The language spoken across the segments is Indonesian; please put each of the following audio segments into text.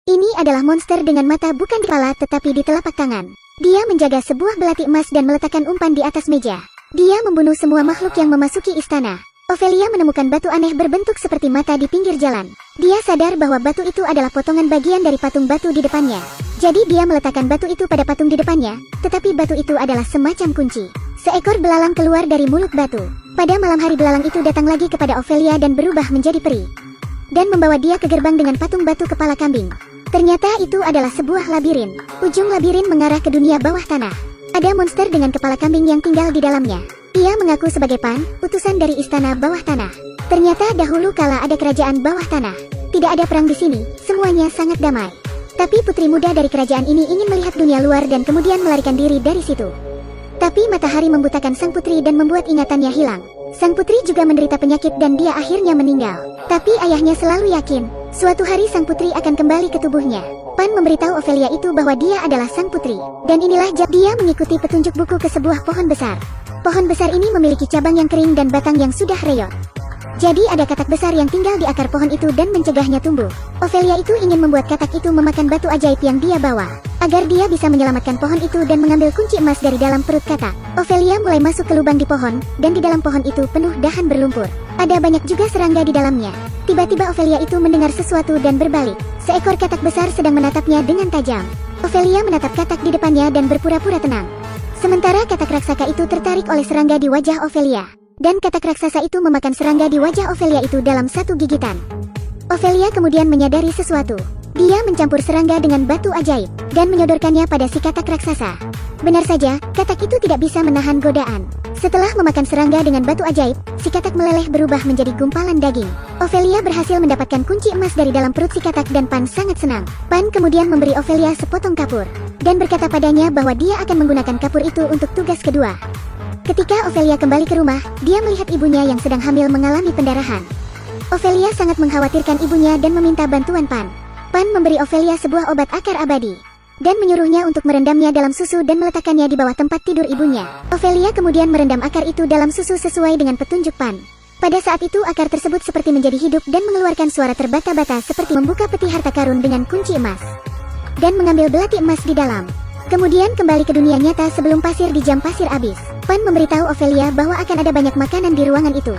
Ini adalah monster dengan mata bukan di kepala tetapi di telapak tangan. Dia menjaga sebuah belati emas dan meletakkan umpan di atas meja. Dia membunuh semua makhluk yang memasuki istana. Ophelia menemukan batu aneh berbentuk seperti mata di pinggir jalan. Dia sadar bahwa batu itu adalah potongan bagian dari patung batu di depannya. Jadi dia meletakkan batu itu pada patung di depannya, tetapi batu itu adalah semacam kunci. Seekor belalang keluar dari mulut batu. Pada malam hari belalang itu datang lagi kepada Ophelia dan berubah menjadi peri. Dan membawa dia ke gerbang dengan patung batu kepala kambing. Ternyata itu adalah sebuah labirin. Ujung labirin mengarah ke dunia bawah tanah. Ada monster dengan kepala kambing yang tinggal di dalamnya. Ia mengaku sebagai Pan, utusan dari istana bawah tanah. Ternyata dahulu kala ada kerajaan bawah tanah. Tidak ada perang di sini, semuanya sangat damai. Tapi putri muda dari kerajaan ini ingin melihat dunia luar dan kemudian melarikan diri dari situ. Tapi matahari membutakan sang putri dan membuat ingatannya hilang. Sang putri juga menderita penyakit dan dia akhirnya meninggal. Tapi ayahnya selalu yakin, suatu hari sang putri akan kembali ke tubuhnya. Pan memberitahu Ophelia itu bahwa dia adalah sang putri. Dan inilah dia mengikuti petunjuk buku ke sebuah pohon besar. Pohon besar ini memiliki cabang yang kering dan batang yang sudah reyot. Jadi ada katak besar yang tinggal di akar pohon itu dan mencegahnya tumbuh. Ophelia itu ingin membuat katak itu memakan batu ajaib yang dia bawa, agar dia bisa menyelamatkan pohon itu dan mengambil kunci emas dari dalam perut katak. Ophelia mulai masuk ke lubang di pohon, dan di dalam pohon itu penuh dahan berlumpur. Ada banyak juga serangga di dalamnya. Tiba-tiba Ophelia itu mendengar sesuatu dan berbalik. Seekor katak besar sedang menatapnya dengan tajam. Ophelia menatap katak di depannya dan berpura-pura tenang. Sementara katak raksasa itu tertarik oleh serangga di wajah Ophelia. Dan katak raksasa itu memakan serangga di wajah Ophelia itu dalam satu gigitan. Ophelia kemudian menyadari sesuatu. Dia mencampur serangga dengan batu ajaib, dan menyodorkannya pada si katak raksasa. Benar saja, katak itu tidak bisa menahan godaan. Setelah memakan serangga dengan batu ajaib, si katak meleleh berubah menjadi gumpalan daging. Ophelia berhasil mendapatkan kunci emas dari dalam perut si katak dan Pan sangat senang. Pan kemudian memberi Ophelia sepotong kapur, dan berkata padanya bahwa dia akan menggunakan kapur itu untuk tugas kedua. Ketika Ophelia kembali ke rumah, dia melihat ibunya yang sedang hamil mengalami pendarahan. Ophelia sangat mengkhawatirkan ibunya dan meminta bantuan Pan. Pan memberi Ophelia sebuah obat akar abadi, dan menyuruhnya untuk merendamnya dalam susu dan meletakkannya di bawah tempat tidur ibunya. Ophelia kemudian merendam akar itu dalam susu sesuai dengan petunjuk Pan. Pada saat itu akar tersebut seperti menjadi hidup dan mengeluarkan suara terbata-bata seperti membuka peti harta karun dengan kunci emas, dan mengambil belati emas di dalam. Kemudian kembali ke dunia nyata sebelum pasir di jam pasir habis. Pan memberitahu Ophelia bahwa akan ada banyak makanan di ruangan itu.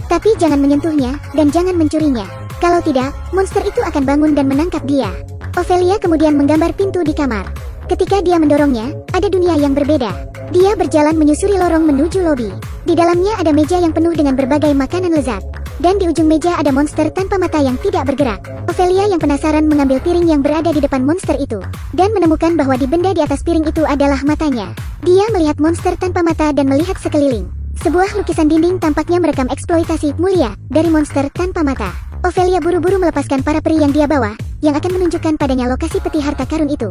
Tapi jangan menyentuhnya, dan jangan mencurinya. Kalau tidak, monster itu akan bangun dan menangkap dia. Ophelia kemudian menggambar pintu di kamar. Ketika dia mendorongnya, ada dunia yang berbeda. Dia berjalan menyusuri lorong menuju lobi. Di dalamnya ada meja yang penuh dengan berbagai makanan lezat. Dan di ujung meja ada monster tanpa mata yang tidak bergerak. Ophelia yang penasaran mengambil piring yang berada di depan monster itu, dan menemukan bahwa di benda di atas piring itu adalah matanya. Dia melihat monster tanpa mata dan melihat sekeliling. Sebuah lukisan dinding tampaknya merekam eksploitasi mulia dari monster tanpa mata. Ophelia buru-buru melepaskan para peri yang dia bawa, yang akan menunjukkan padanya lokasi peti harta karun itu.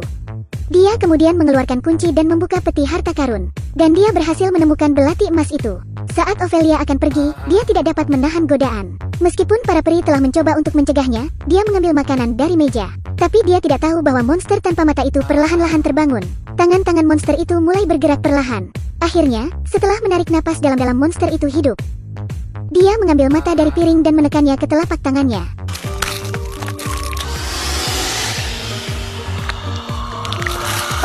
Dia kemudian mengeluarkan kunci dan membuka peti harta karun, dan dia berhasil menemukan belati emas itu. Saat Ophelia akan pergi, dia tidak dapat menahan godaan. Meskipun para peri telah mencoba untuk mencegahnya, dia mengambil makanan dari meja. Tapi dia tidak tahu bahwa monster tanpa mata itu perlahan-lahan terbangun. Tangan-tangan monster itu mulai bergerak perlahan. Akhirnya, setelah menarik napas dalam-dalam monster itu hidup. Dia mengambil mata dari piring dan menekannya ke telapak tangannya.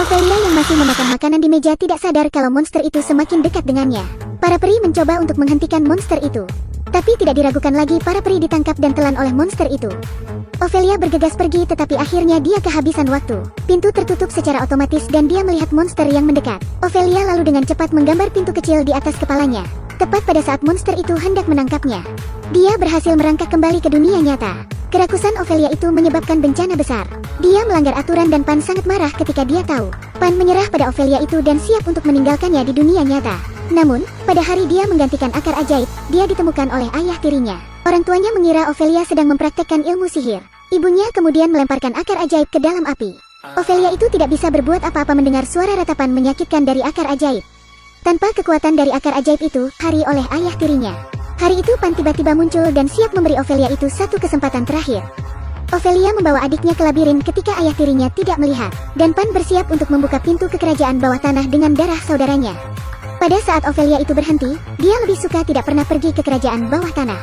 Ophelia yang masih memakan makanan di meja tidak sadar kalau monster itu semakin dekat dengannya. Para peri mencoba untuk menghentikan monster itu. Tapi tidak diragukan lagi, para peri ditangkap dan telan oleh monster itu. Ophelia bergegas pergi tetapi akhirnya dia kehabisan waktu. Pintu tertutup secara otomatis dan dia melihat monster yang mendekat. Ophelia lalu dengan cepat menggambar pintu kecil di atas kepalanya. Tepat pada saat monster itu hendak menangkapnya, dia berhasil merangkak kembali ke dunia nyata. Kerakusan Ophelia itu menyebabkan bencana besar. Dia melanggar aturan dan Pan sangat marah ketika dia tahu. Pan menyerah pada Ophelia itu dan siap untuk meninggalkannya di dunia nyata. Namun, pada hari dia menggantikan akar ajaib, dia ditemukan oleh ayah tirinya. Orang tuanya mengira Ophelia sedang mempraktekkan ilmu sihir. Ibunya kemudian melemparkan akar ajaib ke dalam api. Ophelia itu tidak bisa berbuat apa-apa mendengar suara ratapan menyakitkan dari akar ajaib. Tanpa kekuatan dari akar ajaib itu, hari oleh ayah tirinya. Hari itu Pan tiba-tiba muncul dan siap memberi Ophelia itu satu kesempatan terakhir. Ophelia membawa adiknya ke labirin ketika ayah tirinya tidak melihat, dan Pan bersiap untuk membuka pintu ke kerajaan bawah tanah dengan darah saudaranya. Pada saat Ophelia itu berhenti, dia lebih suka tidak pernah pergi ke kerajaan bawah tanah.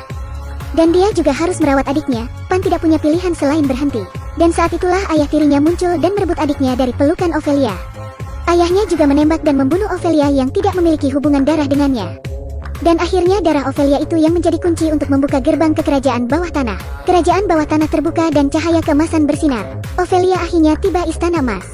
Dan dia juga harus merawat adiknya, Pan tidak punya pilihan selain berhenti. Dan saat itulah ayah tirinya muncul dan merebut adiknya dari pelukan Ophelia. Ayahnya juga menembak dan membunuh Ophelia yang tidak memiliki hubungan darah dengannya. Dan akhirnya darah Ophelia itu yang menjadi kunci untuk membuka gerbang ke kerajaan bawah tanah. Kerajaan bawah tanah terbuka dan cahaya keemasan bersinar. Ophelia akhirnya tiba istana emas.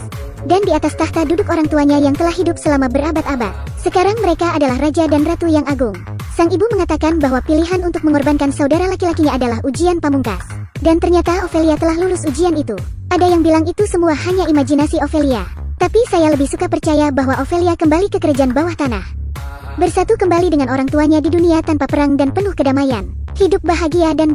Dan di atas tahta duduk orang tuanya yang telah hidup selama berabad-abad. Sekarang mereka adalah raja dan ratu yang agung. Sang ibu mengatakan bahwa pilihan untuk mengorbankan saudara laki-lakinya adalah ujian pamungkas. Dan ternyata Ophelia telah lulus ujian itu. Ada yang bilang itu semua hanya imajinasi Ophelia. Tapi saya lebih suka percaya bahwa Ophelia kembali ke kerajaan bawah tanah. Bersatu kembali dengan orang tuanya di dunia tanpa perang dan penuh kedamaian. Hidup bahagia dan